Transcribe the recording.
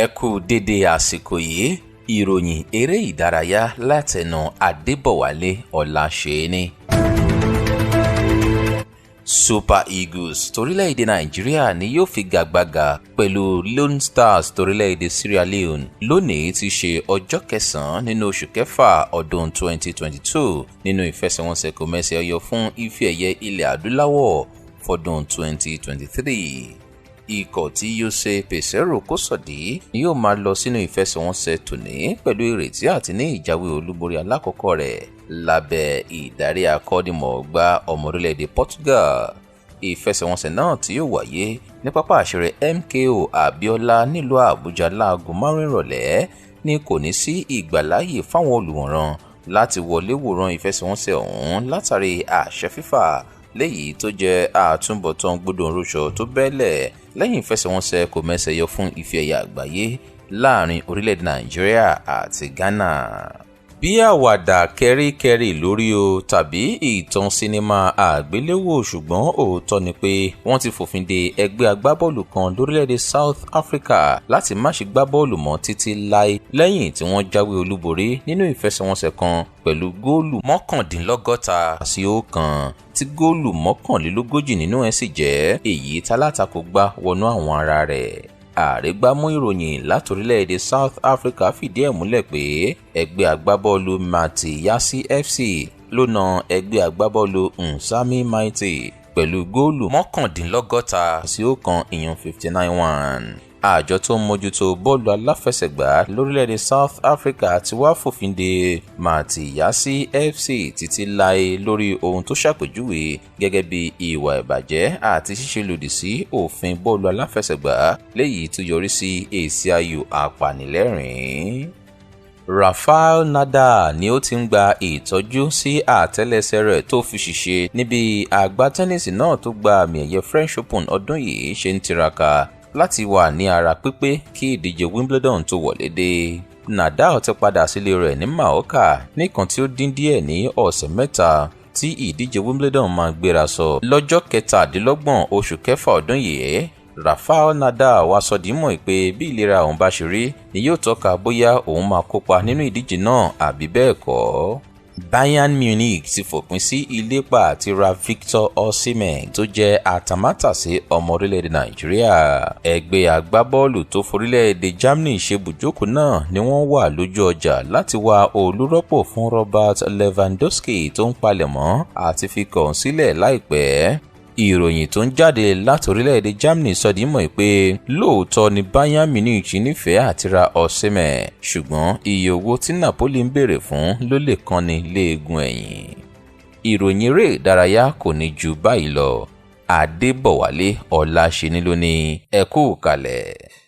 Ẹ kú dédé àsìkò yìí, ìròyìn eré ìdárayá látẹnu Adébọ̀wálé Ọláṣẹ́ni. Super Eagles torílẹ̀-èdè Nàìjíríà ni yóò figagbága pẹ̀lú Lone Stars torílẹ̀-èdè Sierra Leone lónìí tí ṣe ọjọ́ kẹsàn-án nínú oṣù kẹfà ọdún 2022 nínú ìfẹsẹ̀wọnsẹ̀ kòmẹ́sẹ̀ ọyọ fún ife ẹ̀yẹ ilẹ̀ adúláwọ̀ fọdún 2023. Ikọ̀ tí Jose Peseiro kó sọ̀dí ni yóò máa lọ sínú ìfẹsẹ̀wọnsẹ̀ tòní pẹ̀lú ìrètí àti ní ìjáwé olúborí alákọ̀ọ́kọ́ rẹ̀ lábẹ́ ìdarí akọ́nimọ̀ọ́gbá ọmọ orílẹ̀-èdè Portugal. Ìfẹsẹ̀wọnsẹ̀ náà tí yóò wáyé ní pápá àṣírí MKO Abiola nílùú Àbújá láago 5 ìrọ̀lẹ́ ní kò ní sí ìgbàláyè fáwọn olùwòran láti wọlé wòran ìfẹsẹ̀wọnsẹ̀ ọ̀hún látàrí àṣẹ FIFA léyìí tó jẹ́ àtúbọ̀tán gbódòǹroṣọ tó bẹ́lẹ̀ lẹ́yìn ìfẹsẹ̀wọnsẹ̀ kòmẹ́sẹ̀ yọ fún ife ẹ̀yẹ àgbáyé láàrin orílẹ̀-èdè Nàìjíríà àti Ghana. Bí àwàdà kẹ́ríkẹ́rí lórí o tàbí ìtàn sinimá àgbéléwò, ṣùgbọ́n òótọ́ ni pé wọ́n ti fòfin de ẹgbẹ́ agbábọ́ọ̀lù kan lórílẹ̀-èdè South Africa láti má ṣe gbá bọ́ọ̀lù mọ́ títí láé lẹ́yìn tí wọ́n jáwé olúborí nínú ìfẹsẹ̀wọnsẹ̀ kan pẹ̀lú góòlù 69 sí 1 tí góòlù 41 nínú ẹ̀ sì jẹ́ èyí tálátakò gbá wọnú àwọn ara rẹ̀. Àrígbámú ìròyìn látorílẹ̀-èdè South Africa fìdí ẹ̀ múlẹ̀ pé ẹgbẹ́ agbábọ́ọ̀lù Matiasi FC ló na ẹgbẹ́ agbábọ́ọ̀lù Nsami Maiti pẹ̀lú góòlù 69 sí 1 ìyẹn 59-1. Àjọ tó ń mójútó bọ́ọ̀lù aláfẹsẹ̀gbá lórílẹ̀-èdè South Africa ti wá fòfin de Matiasi FC títí láé lórí ohun tó ṣàpèjúwe gẹ́gẹ́ bí ìwà ìbàjẹ́ àti ṣíṣe lòdì sí òfin bọ́ọ̀lù aláfẹsẹ̀gbá léyìí tó yọrí sí èsì ayò apanilẹ́rìn-ín. Rafael Nadal ni ó ti ń gba ìtọ́jú sí àtẹ́lẹsẹ̀ rẹ̀ tó fi ṣìṣe níbi agbátẹ́nìsì náà tó gba àmì ẹ̀yẹ French Open ọdún yìí ṣe ń tiraka láti wà ní ara pípé kí ìdíje Wimbledon tó wọlé dé. Nadal ti padà sílé rẹ̀ ní Mallorca nìkan tí ó dín díẹ̀ ní ọ̀sẹ̀ mẹ́ta tí ìdíje Wimbledon máa gbéra sọ lọ́jọ́ 27 oṣù kẹfà ọdún yìí. Rafael Nadal wá sọ dímọ̀ pé bí ìlera òun bá ṣe rí ni yóò tọ́ka bóyá òun máa kópa nínú ìdíje náà àbí bẹ́ẹ̀ kọ́. Bayern Munich ti fòpin sí ìlépa àti ra Victor Osimhen tó jẹ́ àtàmátàsé ọmọ orílẹ̀-èdè Nàìjíríà. Ẹgbẹ́ agbábọ́ọ̀lù tó forílẹ̀-èdè Germany ṣe bùjókòó náà ni wọ́n wà lójú ọjà láti wá olùrọ́pò fún Robert Lewandowski tó ń palẹ̀mọ́ àti fi kàn sílẹ̀ láìpẹ́. Ìròyìn tó ń jáde láti orílẹ̀-èdè Germany sọ di mọ̀ pé lóòótọ́ ni Bayern Munich nífẹ̀ẹ́ àti ra Osimhen, ṣùgbọ́n iye owó tí Napoli ń béèrè fún ló lè kánni léegun ẹ̀yìn. Ìròyìn eré ìdárayá kò ní ju báyìí lọ. Adébọ̀wálé Ọláṣẹ́ni ló ní ẹ kú kalẹ̀.